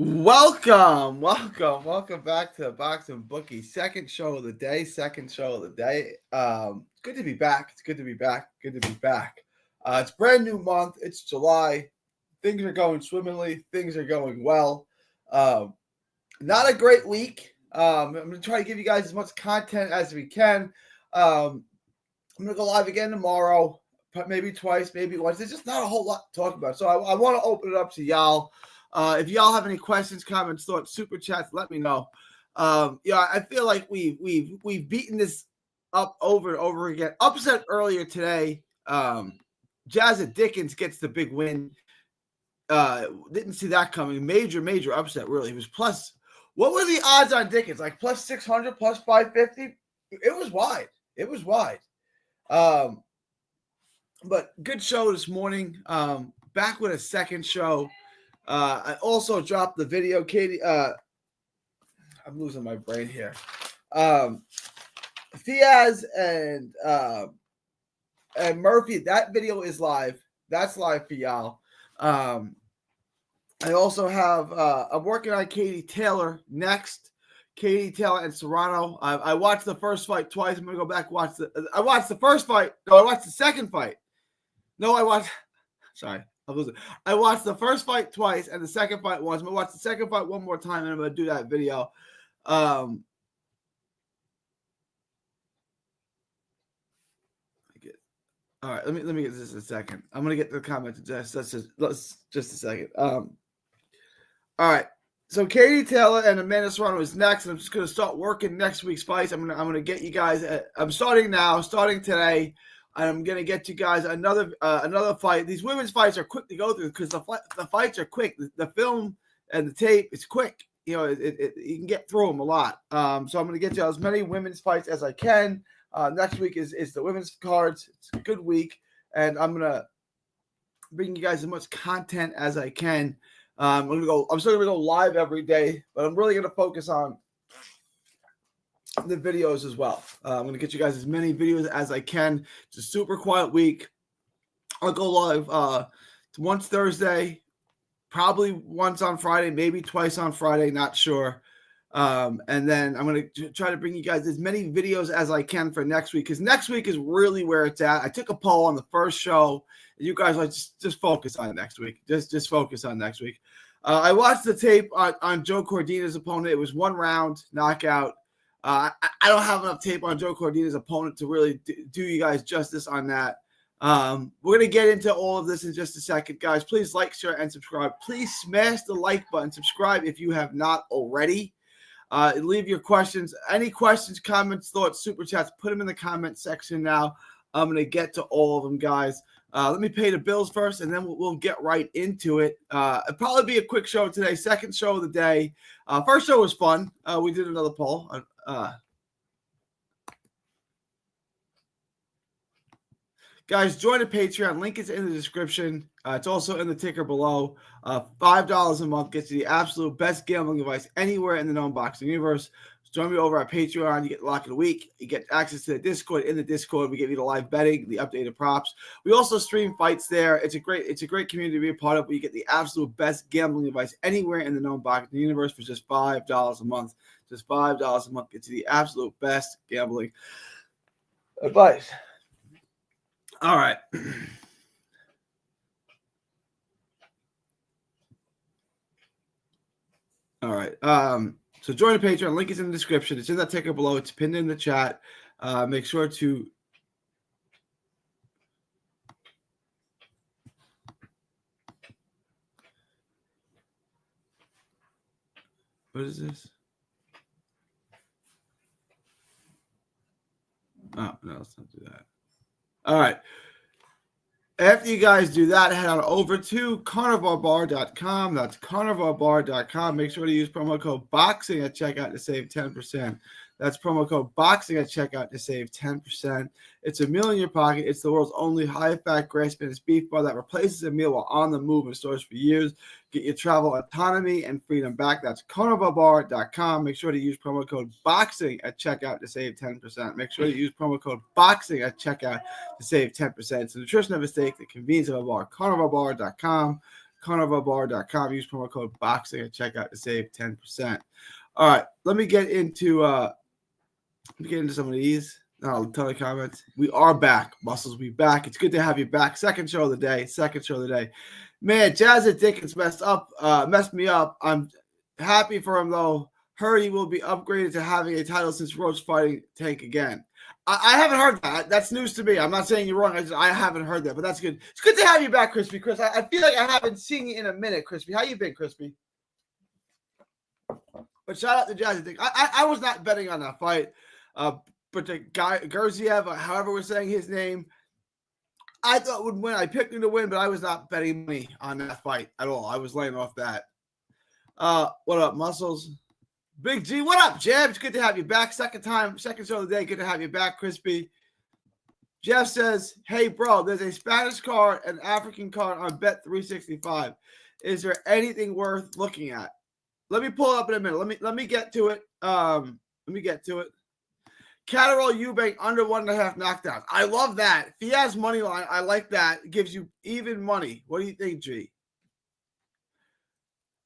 Welcome back to the Boxing Bookie. Second show of the day. Good to be back. It's good to be back. It's brand new month. It's July. Things are going swimmingly. Things are going well. Not a great week. I'm going to try to give you guys as much content as we can. I'm going to go live again tomorrow, maybe twice, maybe once. There's just not a whole lot to talk about. So I want to open it up to y'all. If y'all have any questions, comments, thoughts, super chats, let me know. I feel like we've beaten this up over and over again. Upset earlier today. Jazza Dickens gets the big win. Didn't see that coming. Major upset, really. It was plus. What were the odds on Dickens? Like plus 600, plus 550? It was wide. But good show this morning. Back with a second show. I also dropped the video, Katie. I'm losing my brain here. Fiaz and Murphy, that video is live. That's live for y'all. I also have I'm working on Katie Taylor next. Katie Taylor and Serrano. I watched the first fight twice. I'm gonna go back and watch I watched the first fight. No, I watched the second fight. Sorry. I watched the first fight twice and the second fight once. I'm going to watch the second fight one more time, and I'm going to do that video. All right, let me get this in a second. I'm going to get the comments just a second. All right, so Katie Taylor and Amanda Serrano is next, and I'm just going to start working next week's fights. I'm going to get you guys. I'm starting today. I'm going to get you guys another fight. These women's fights are quick to go through because the fights are quick. The film and the tape is quick. You know, you can get through them a lot. So I'm going to get you as many women's fights as I can. Next week is the women's cards. It's a good week, and I'm going to bring you guys as much content as I can. I'm still going to go live every day, but I'm really going to focus on the videos as well. I'm going to get you guys as many videos as I can. It's a super quiet week. I'll go live once Thursday, probably once on Friday, maybe twice on Friday, not sure. And then I'm going to try to bring you guys as many videos as I can for next week, because next week is really where it's at. I took a poll on the first show, and you guys like just focus on next week. Just focus on next week. I watched the tape on Joe Cordina's opponent. It was 1 round knockout. I don't have enough tape on Joe Cordina's opponent to really do you guys justice on that. We're going to get into all of this in just a second, guys. Please like, share, and subscribe. Please smash the like button. Subscribe if you have not already. Leave your questions. Any questions, comments, thoughts, super chats, put them in the comment section now. I'm going to get to all of them, guys. Let me pay the bills first, and then we'll get right into it. It'll probably be a quick show today. Second show of the day. First show was fun. We did another poll. Guys, join the Patreon. Link is in the description. It's also in the ticker below. $5 a month gets you the absolute best gambling advice anywhere in the known boxing universe. Join me over at Patreon. You get Lock of the Week. You get access to the Discord. In the Discord, we give you the live betting, the updated props. We also stream fights there. It's a great community to be a part of, where you get the absolute best gambling advice anywhere in the known boxing universe for just $5 a month. Just $5 a month gets you the absolute best gambling advice. All right. All right. So join the Patreon. Link is in the description. It's in that ticker below. It's pinned in the chat. Make sure to what is this? Oh, no, let's not do that. All right. After you guys do that, head on over to carnivalbar.com. That's carnivalbar.com. Make sure to use promo code BOXING at checkout to save 10%. That's promo code BOXING at checkout to save 10%. It's a meal in your pocket. It's the world's only high-fat, grass-finished beef bar that replaces a meal while on the move in stores for years. Get your travel autonomy and freedom back. That's carnivalbar.com. Make sure to use promo code BOXING at checkout to save 10%. Make sure to use promo code BOXING at checkout to save 10%. It's the nutrition of a steak, the convenience of a bar. Carnivalbar.com. carnivalbar.com. Use promo code BOXING at checkout to save 10%. All right, let me get into some of these. A ton of comments. We are back. Muscles, we back. It's good to have you back. Second show of the day. Man, Jazzy Dickens messed me up. I'm happy for him, though. Heard he will be upgraded to having a title since Roach fighting Tank again. I haven't heard that. That's news to me. I'm not saying you're wrong. I haven't heard that, but that's good. It's good to have you back, Crispy. Chris, I feel like I haven't seen you in a minute, Crispy. How you been, Crispy? But shout out to Jazzy Dickens. I was not betting on that fight. But the guy, Gurziev, however we're saying his name, I thought would win. I picked him to win, but I was not betting money on that fight at all. I was laying off that. What up, Muscles? Big G, what up, Jeb? It's good to have you back. Second show of the day. Good to have you back, Crispy. Jeff says, hey, bro, there's a Spanish card and African card on Bet 365. Is there anything worth looking at? Let me pull it up in a minute. Let me get to it. Catterall Eubank under 1.5 knockdowns. I love that. Fiaz money line. I like that. It gives you even money. What do you think, G?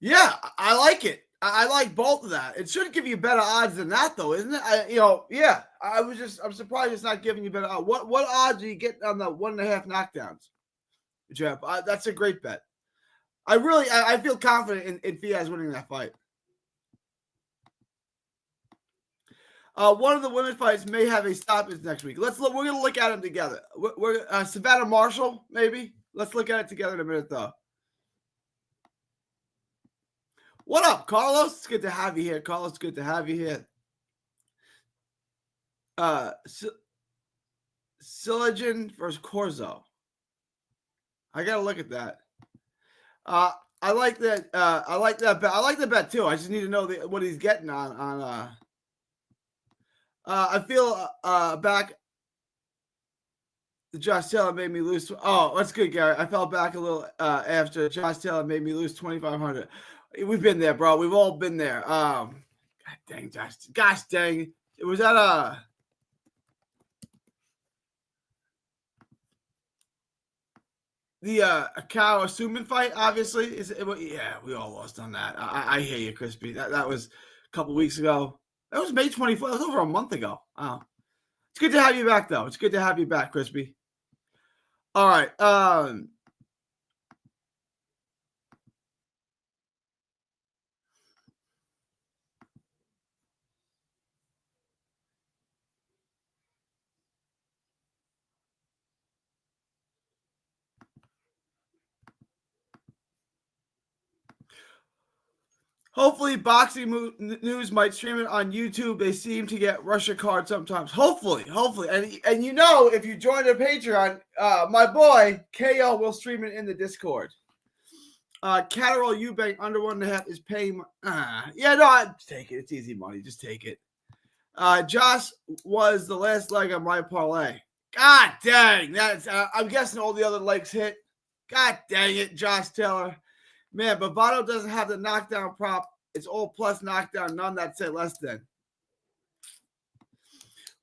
Yeah, I like it. I like both of that. It should give you better odds than that, though, isn't it? I'm surprised it's not giving you better odds. What odds do you get on the 1.5 knockdowns, Jeff? That's a great bet. I feel confident in Fiaz winning that fight. One of the women's fights may have a stoppage next week. We're going to look at them together. We're Savannah Marshall, maybe. Let's look at it together in a minute, though. What up, Carlos? It's good to have you here, Carlos. Good to have you here. Siligin versus Corzo. I got to look at that. I like that. I like that bet. I like the bet too. I just need to know what he's getting on. I feel back. Josh Taylor made me lose. Oh, that's good, Gary. I fell back a little after Josh Taylor made me lose 2,500. We've been there, bro. We've all been there. God dang, Josh. Gosh dang. It was at the Akao Asuman fight, obviously. Yeah, we all lost on that. I hear you, Crispy. That was a couple weeks ago. That was May 24th. That was over a month ago. Wow. It's good to have you back, though. It's good to have you back, Crispy. All right. Hopefully, Boxing News might stream it on YouTube. They seem to get Russia cards sometimes. Hopefully. And you know, if you join their Patreon, my boy, KO will stream it in the Discord. Catterall Eubank under 1.5 is paying. Just take it. It's easy money. Just take it. Josh was the last leg on my parlay. God dang. That's. I'm guessing all the other legs hit. God dang it, Josh Taylor. Man, Bovado doesn't have the knockdown prop. It's all plus knockdown, none that say less than.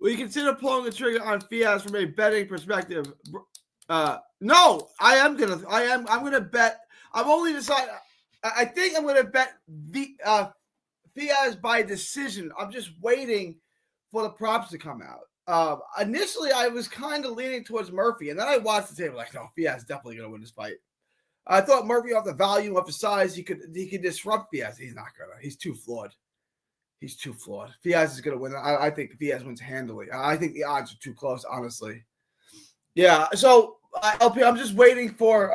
Will you consider pulling the trigger on Fiaz from a betting perspective? No, I'm gonna bet. I've only decided. I think I'm gonna bet Fiaz by decision. I'm just waiting for the props to come out. Initially, I was kind of leaning towards Murphy, and then I watched the tape like, no, Fiaz is definitely gonna win this fight. I thought Murphy, off the volume, off the size, he could disrupt Fiaz. He's not gonna. He's too flawed. Fiaz is gonna win. I think Fiaz wins handily. I think the odds are too close, honestly. Yeah. So LP, I'm just waiting for.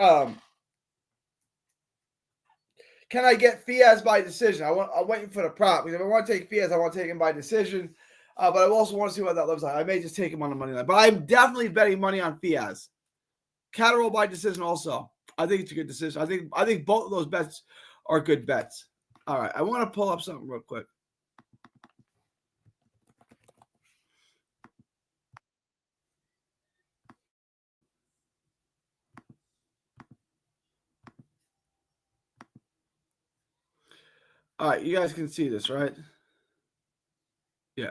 Can I get Fiaz by decision? I'm waiting for the prop because if I want to take Fiaz, I want to take him by decision. But I also want to see what that looks like. I may just take him on the money line, but I'm definitely betting money on Fiaz. Catterall by decision also. I think it's a good decision. I think both of those bets are good bets. All right, I want to pull up something real quick. All right, you guys can see this, right? Yeah.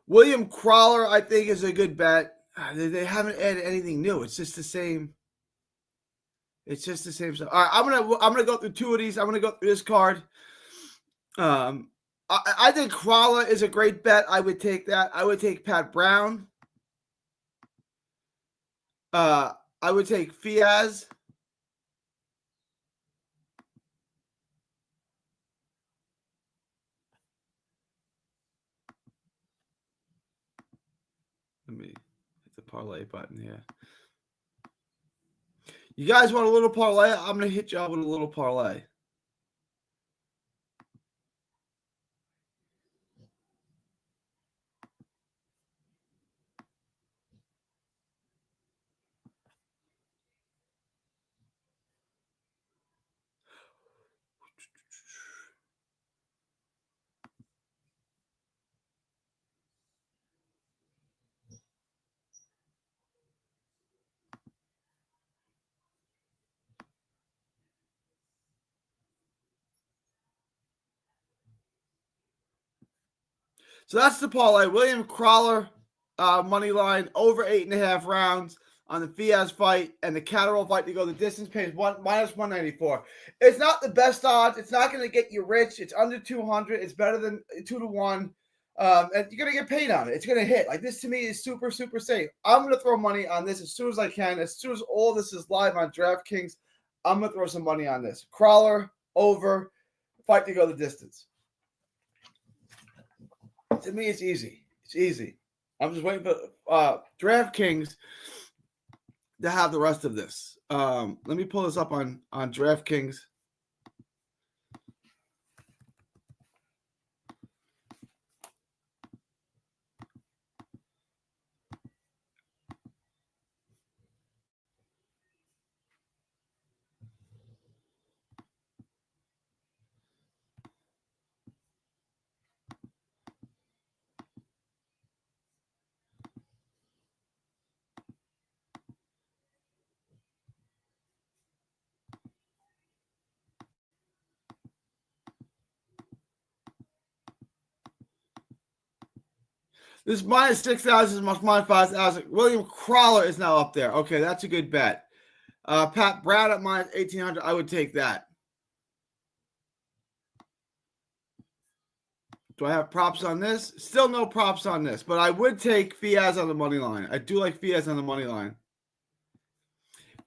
William Crawler, I think, is a good bet. They haven't added anything new. It's just the same. It's just the same stuff. All right, I'm gonna go through two of these. I'm gonna go through this card. I think Crawler is a great bet. I would take that. I would take Pat Brown. I would take Fiaz. Let me hit the parlay button here. You guys want a little parlay? I'm going to hit you up with a little parlay. So that's the parlay. William Crawler money line over 8.5 rounds on the Fiaz fight, and the Catterall fight to go the distance pays minus 194. It's not the best odds. It's not going to get you rich. It's under 200. It's better than 2-1. And you're going to get paid on it. It's going to hit. Like, this to me is super, super safe. I'm going to throw money on this as soon as I can. As soon as all this is live on DraftKings, I'm going to throw some money on this. Crawler over, fight to go the distance. To me, it's easy. It's easy. I'm just waiting for DraftKings to have the rest of this. Let me pull this up on DraftKings. This minus 6,000 is minus 5,000. William Crawler is now up there. Okay, that's a good bet. Pat Brown at minus 1,800. I would take that. Do I have props on this? Still no props on this, but I would take Fiaz on the money line. I do like Fiaz on the money line.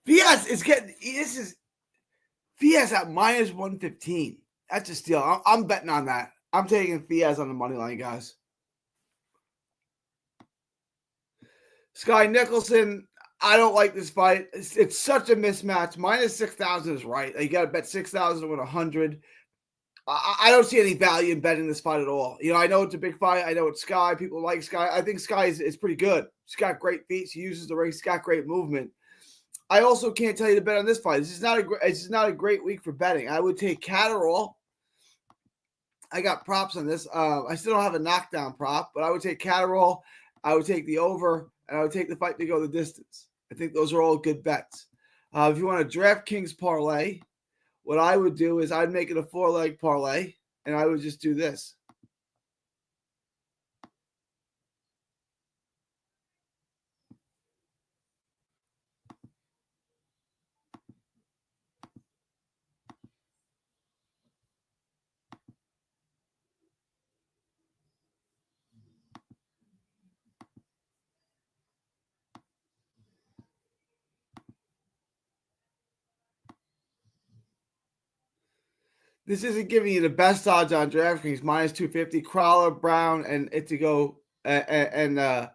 Fiaz is getting Fiaz at minus 115. That's a steal. I'm betting on that. I'm taking Fiaz on the money line, guys. Sky Nicholson, I don't like this fight. It's such a mismatch. Minus 6,000 is right. You got to bet 6,000 to win 100. I don't see any value in betting this fight at all. You know, I know it's a big fight. I know it's Sky. People like Sky. I think Sky is pretty good. He's got great feet. He uses the ring. He's got great movement. I also can't tell you to bet on this fight. This is not a great week for betting. I would take Catterall. I got props on this. I still don't have a knockdown prop, but I would take Catterall. I would take the over, and I would take the fight to go the distance. I think those are all good bets. If you want a DraftKings parlay, what I would do is I'd make it a 4-leg parlay, and I would just do this. This isn't giving you the best odds on DraftKings, minus 250. Crawler, Brown, and it to go, but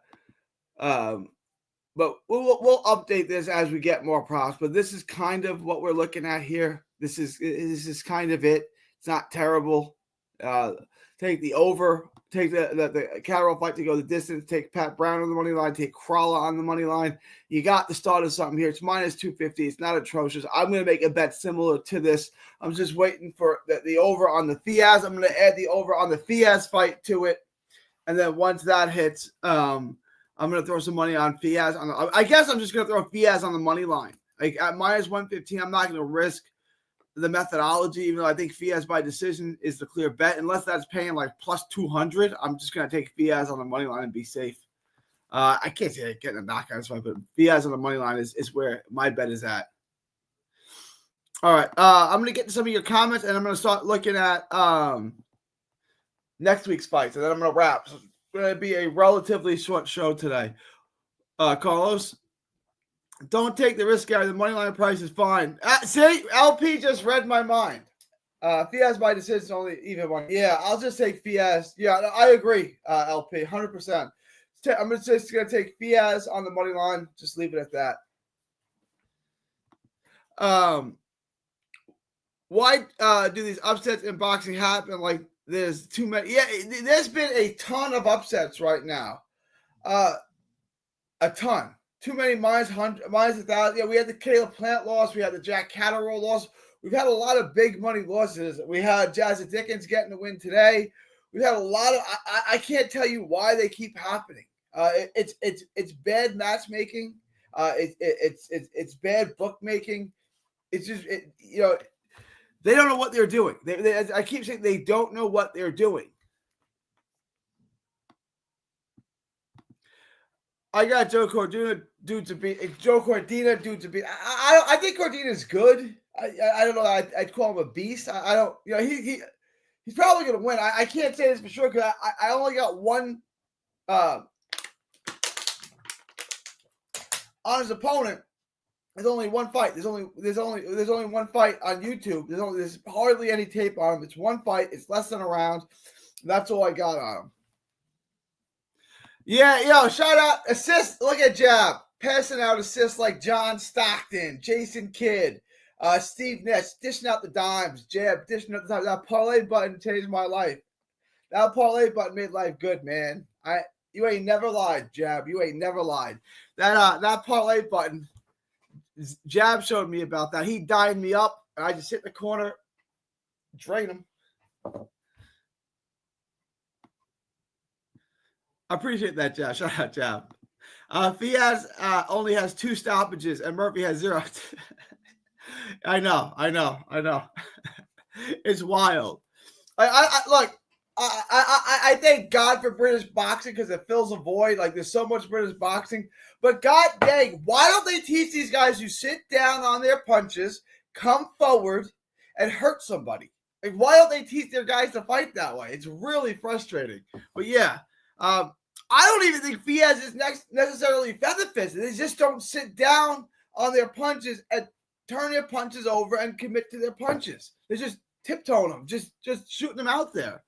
we'll update this as we get more props. But this is kind of what we're looking at here. This is kind of it. It's not terrible. Take the over. Take the Catterall fight to go the distance. Take Pat Brown on the money line. Take Crawler on the money line. You got the start of something here. It's minus 250. It's not atrocious. I'm going to make a bet similar to this. I'm just waiting for the over on the Fiaz. I'm going to add the over on the Fiaz fight to it. And then once that hits, I'm going to throw some money on Fiaz. I guess I'm just going to throw Fiaz on the money line. Like at minus 115, I'm not going to risk the methodology, even though I think Fiaz by decision is the clear bet. Unless that's paying like plus 200, I'm just going to take Fiaz on the money line and be safe. I can't say getting a knockout, that's why, but Fiaz on the money line is where my bet is at. All right, I'm gonna get to some of your comments, and I'm gonna start looking at next week's fights, and then I'm gonna wrap. So it's gonna be a relatively short show today. Carlos, don't take the risk, guy. The money line price is fine. See, LP just read my mind. Fiaz by decision only even one. Yeah, I'll just take Fiaz. Yeah, I agree, LP, 100%. I'm just going to take Fiaz on the money line. Just leave it at that. Why do these upsets in boxing happen? Like there's too many. Yeah, there's been a ton of upsets right now. A ton. Too many minus 1,000. Yeah, we had the Caleb Plant loss. We had the Jack Catterall loss. We've had a lot of big money losses. We had Jazza Dickens getting the win today. We've had a lot of. I can't tell you why they keep happening. It's bad matchmaking. It's bad bookmaking. It's just they don't know what they're doing. I keep saying they don't know what they're doing. I got Joe Cordina due to be Joe Cordina due to be. I think Cordina is good. I don't know. I'd call him a beast. I don't. He's probably going to win. I can't say this for sure because I only got one on his opponent. There's only one fight. There's only one fight on YouTube. There's hardly any tape on him. It's one fight. It's less than a round. That's all I got on him. Yeah, shout out assist. Look at Jab passing out assists like John Stockton, Jason Kidd, Steve Ness dishing out the dimes. Jab dishing out the dimes. That parlay button changed my life. That parlay button made life good, man. You ain't never lied, Jab. You ain't never lied. That parlay button. Jab showed me about that. He dined me up, and I just sit in the corner, drain him. I appreciate that, Jab. Shout out, Jab. Fiaz only has 2 stoppages, and Murphy has 0. I know. It's wild. I thank God for British boxing because it fills a void. Like there's so much British boxing. But god dang, why don't they teach these guys who sit down on their punches, come forward, and hurt somebody? Like why don't they teach their guys to fight that way? It's really frustrating. But yeah, I don't even think Fiaz is necessarily feather fisted. They just don't sit down on their punches and turn their punches over and commit to their punches. They're just tiptoeing them, just shooting them out there.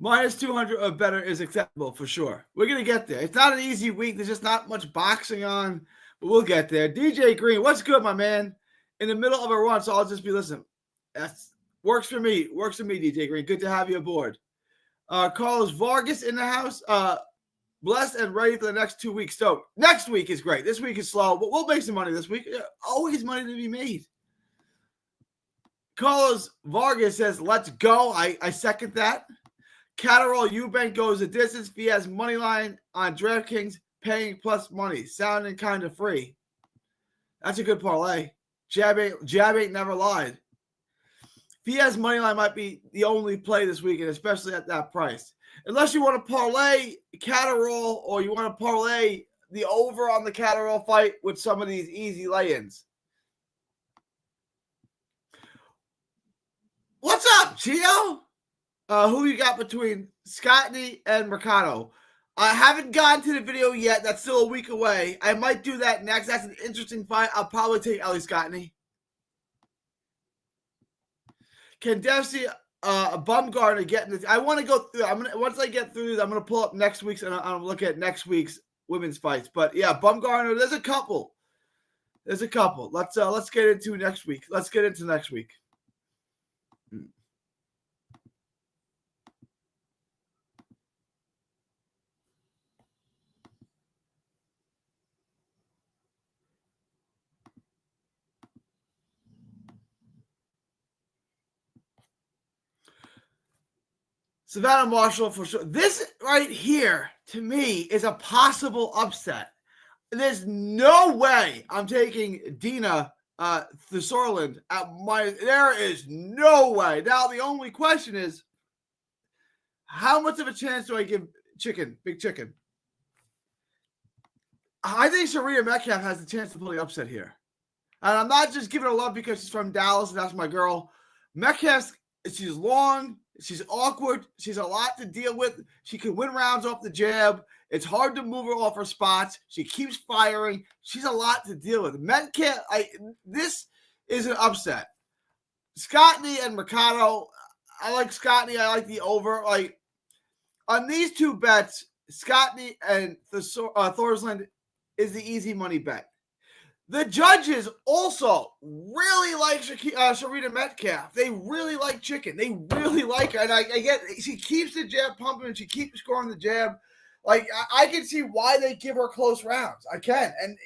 Minus 200 or better is acceptable for sure. We're going to get there. It's not an easy week. There's just not much boxing on, but we'll get there. DJ Green, what's good, my man? In the middle of a run, so I'll just be listening. That's works for me. Works for me, DJ Green. Good to have you aboard. Carlos Vargas in the house. Blessed and ready for the next 2 weeks. So next week is great. This week is slow, but we'll make some money this week. Always money to be made. Carlos Vargas says, let's go. I second that. Catterall Eubank goes the distance. Fiaz money line on DraftKings, paying plus money. Sounding kind of free. That's a good parlay. Jab ain't never lied. Fiaz money line might be the only play this weekend, especially at that price. Unless you want to parlay Catterall or you want to parlay the over on the Catterall fight with some of these easy lay-ins. What's up, Gio? Who you got between Scottney and Mercado? I haven't gotten to the video yet. That's still a week away. I might do that next. That's an interesting fight. I'll probably take Ellie Scottney. Can Dempsey, Bumgarner getting this? I want to go through. Once I get through this, I'm gonna pull up next week's and I'm look at next week's women's fights. But yeah, Bumgarner. There's a couple. Let's get into next week. Let's get into next week. Savannah Marshall for sure. This right here, to me, is a possible upset. There's no way I'm taking Dina Thursorland at minus. There is no way. Now, the only question is, How much of a chance do I give Chicken, Big Chicken? I think Serena Metcalf has the chance to pull the upset here. And I'm not just giving her love because she's from Dallas and that's my girl. Metcalf, she's long, she's awkward, she's a lot to deal with. She can win rounds off the jab. It's hard to move her off her spots. She keeps firing. She's a lot to deal with. Metcalf, this is an upset. Scotney and Mercado, I like Scotney. I like the over. Like on these two bets, Scotney and Thorsland is the easy money bet. The judges also really like Serena Metcalf. They really like Chicken. They really like her. And I get she keeps the jab pumping and she keeps scoring the jab. Like, I can see why they give her close rounds. I can. And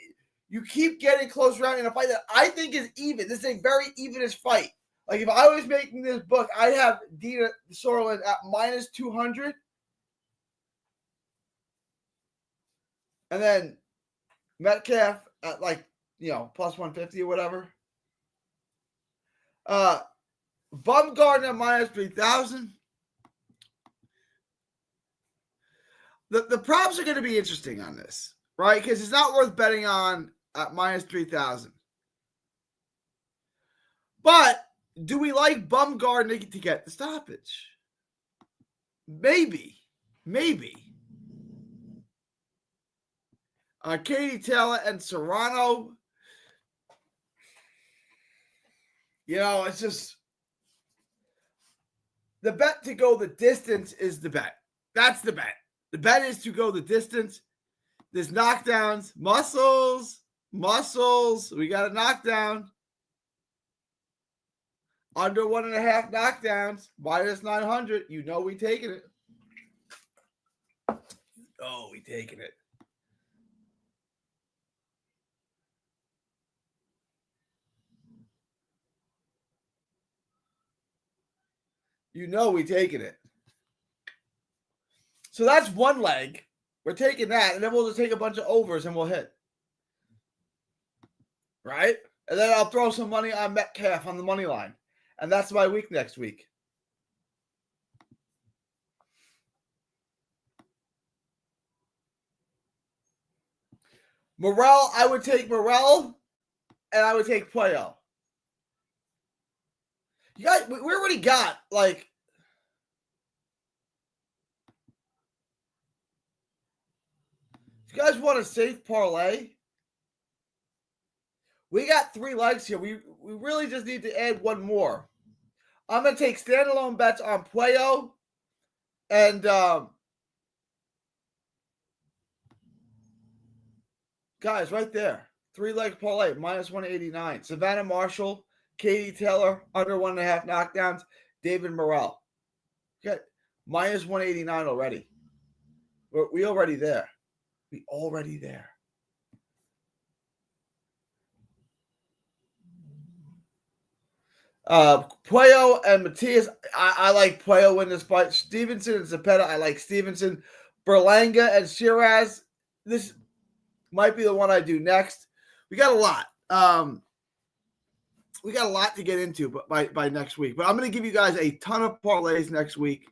you keep getting close rounds in a fight that I think is even. This is a very evenest fight. Like, if I was making this book, I'd have Dina Sorlin at minus 200. And then Metcalf at, like, plus 150 or whatever. Bumgarner at minus 3,000. The props are going to be interesting on this, right? Because it's not worth betting on at minus 3,000. But do we like Bumgarner to get the stoppage? Maybe. Katie Taylor and Serrano. It's just the bet to go the distance is the bet. That's the bet. The bet is to go the distance. There's knockdowns, muscles. We got a knockdown. Under 1.5 knockdowns, minus 900. We taking it. Oh, we taking it. We taking it. So that's one leg. We're taking that, and then we'll just take a bunch of overs and we'll hit. Right? And then I'll throw some money on Metcalf on the money line. And that's my week next week. Morrell, I would take Morrell, and I would take Puello. You guys, we already got, like, if you guys want a safe parlay, we got 3 legs here. We really just need to add one more. I'm going to take standalone bets on Puello and guys, right there. 3-leg parlay, minus 189. Savannah Marshall, Katie Taylor, under 1.5 knockdowns. David Morrell. Got minus 189 already. We already there. We already there. Puello and Matias. I like Puello in this fight. Stevenson and Zepeda. I like Stevenson. Berlanga and Shiraz. This might be the one I do next. We got a lot. We got a lot to get into by next week. But I'm going to give you guys a ton of parlays next week.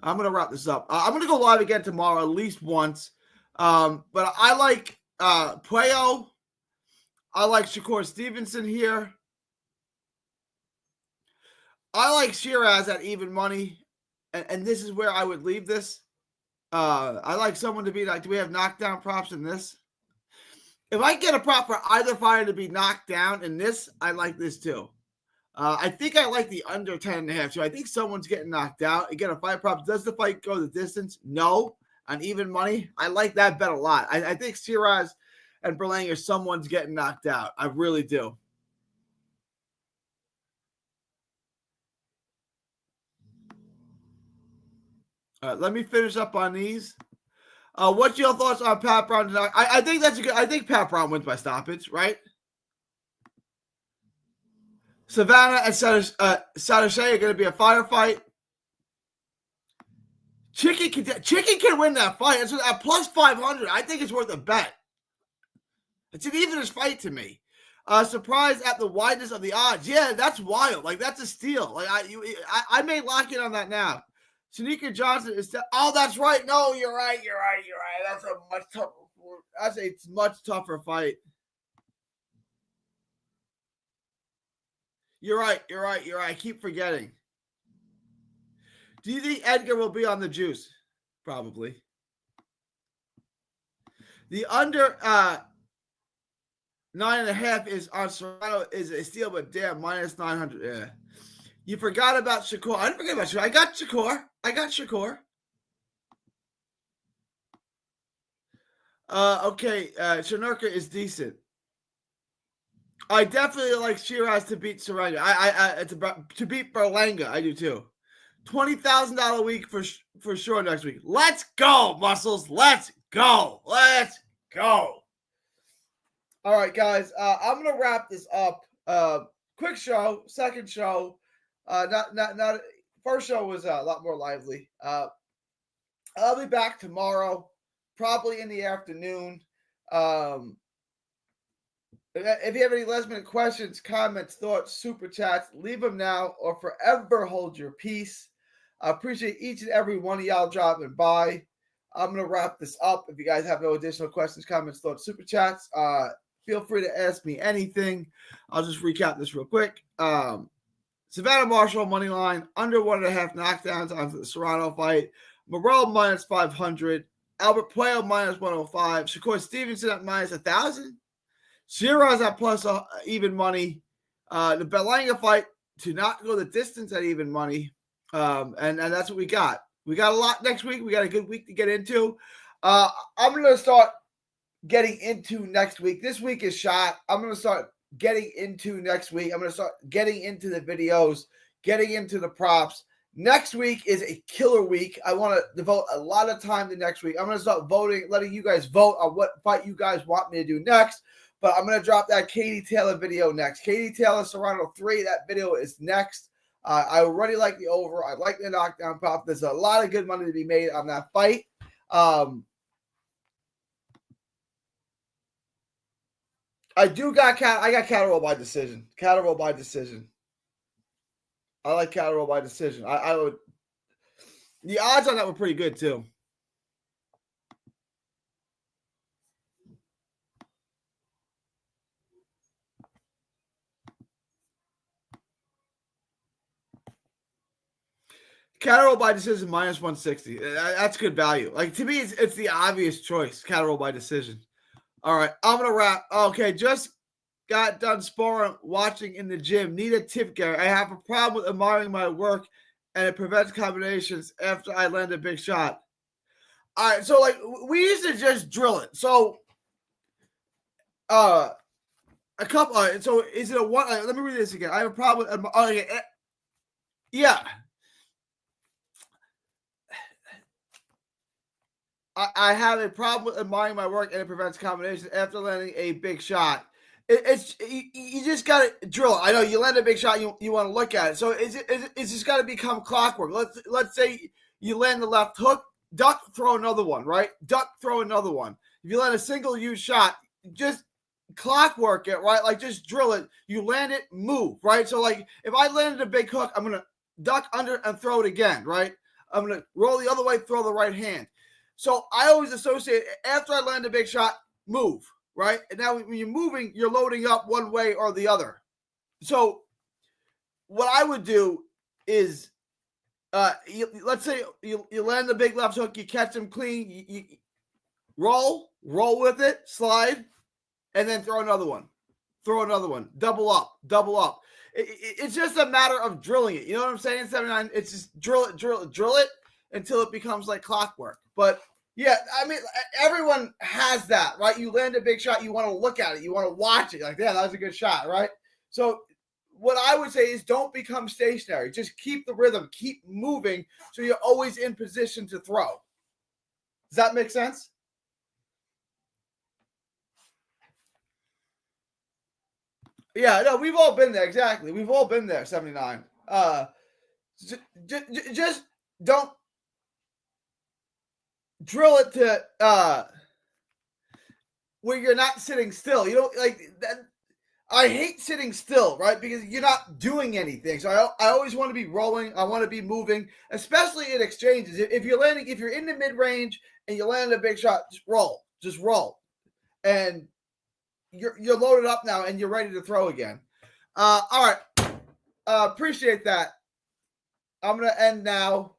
I'm going to wrap this up. I'm going to go live again tomorrow at least once. But I like Puello. I like Shakur Stevenson here. I like Shiraz at even money. And this is where I would leave this. I like someone to be like, do we have knockdown props in this? If I get a prop for either fighter to be knocked down in this, I like this too. I think I like the under 10.5 too. I think someone's getting knocked out. Again, a fight prop. Does the fight go the distance? No. On even money, I like that bet a lot. I think Shiraz and Berlanga, someone's getting knocked out. I really do. All right, let me finish up on these. What's your thoughts on Pat Brown? I think that's a good. I think Pat Brown wins by stoppage, right? Savannah and Sadashay are going to be a firefight. Chicken can win that fight. It's at plus 500. I think it's worth a bet. It's an evenest fight to me. Surprised at the wideness of the odds. Yeah, that's wild. Like, that's a steal. Like, I may lock in on that now. Shanika Johnson is. Oh, that's right. No, you're right. That's a much tougher. That's a much tougher fight. You're right. I keep forgetting. Do you think Edgar will be on the juice? Probably. The under 9.5 is on Serrano is a steal, but damn, minus 900. Yeah. You forgot about Shakur. I didn't forget about Shakur. I got Shakur. Okay. Shanurka is decent. I definitely like Shiraz to beat Saranga. To beat Berlanga. I do too. $20,000 a week for sure next week. Let's go, Muscles. Let's go. All right, guys. I'm gonna wrap this up. Quick show, second show. Not first show was a lot more lively. I'll be back tomorrow, probably in the afternoon. If you have any last minute questions, comments, thoughts, super chats, leave them now or forever hold your peace. I appreciate each and every one of y'all dropping by. I'm going to wrap this up. If you guys have no additional questions, comments, thoughts, super chats, feel free to ask me anything. I'll just recap this real quick. Savannah Marshall, money line, under 1.5 knockdowns onto the Serrano fight. Morrell minus 500. Albert Puello minus 105. Shakur Stevenson at minus 1,000. Shiraz at plus even money. The Berlanga fight to not go the distance at even money. And that's what we got. We got a lot next week. We got a good week to get into. I'm going to start getting into next week. This week is shot. I'm going to start getting into next week. I'm going to start getting into the videos, getting into the props. Next week is a killer week. I want to devote a lot of time to next week. I'm going to start voting, letting you guys vote on what fight you guys want me to do next. But I'm going to drop that Katie Taylor video next. Katie Taylor, Serrano 3, that video is next. I already like the over. I like the knockdown prop. There's a lot of good money to be made on that fight. I got Catterall by decision. Catterall by decision. I like Catterall by decision. I would. The odds on that were pretty good too. Catterall by decision minus 160. That's good value. Like, to me, it's the obvious choice. Catterall by decision. All right, I'm gonna wrap. Okay, just got done sparring, watching in the gym. Need a tip, Gary. I have a problem with admiring my work, and it prevents combinations after I land a big shot. All right, so like we used to just drill it. So, a couple. So is it a one? Let me read this again. I have a problem with. Yeah. I have a problem with admiring my work, and it prevents combinations after landing a big shot. You just got to drill it. I know you land a big shot, you want to look at it. So it's just got to become clockwork. Let's say you land the left hook, duck, throw another one, right? Duck, throw another one. If you land a single use shot, just clockwork it, right? Like, just drill it. You land it, move, right? So like if I landed a big hook, I'm gonna duck under and throw it again, right? I'm gonna roll the other way, throw the right hand. So I always associate, after I land a big shot, move, right? And now when you're moving, you're loading up one way or the other. So what I would do is, let's say you land the big left hook, you catch them clean, you roll with it, slide, and then throw another one, double up. It's just a matter of drilling it. You know what I'm saying? 79. It's just drill it until it becomes like clockwork. But yeah, I mean, everyone has that, right? You land a big shot, you want to look at it, you want to watch it. Like, yeah, that was a good shot, right? So what I would say is don't become stationary. Just keep the rhythm, keep moving, so you're always in position to throw. Does that make sense? Yeah, no, we've all been there. Exactly. We've all been there, 79. Just don't drill it to where you're not sitting still. You don't like that. I hate sitting still, right? Because you're not doing anything. So I always want to be rolling. I want to be moving, especially in exchanges. If you're in the mid range and you land a big shot, just roll, and you're loaded up now and you're ready to throw again. All right, appreciate that. I'm gonna end now.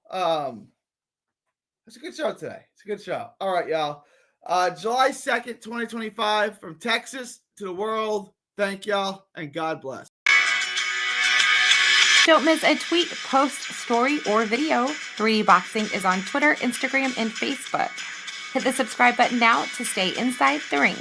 It's a good show today. It's a good show. All right, y'all. July 2nd, 2025, from Texas to the world. Thank y'all, and God bless. Don't miss a tweet, post, story, or video. 3D Boxing is on Twitter, Instagram, and Facebook. Hit the subscribe button now to stay inside the ring.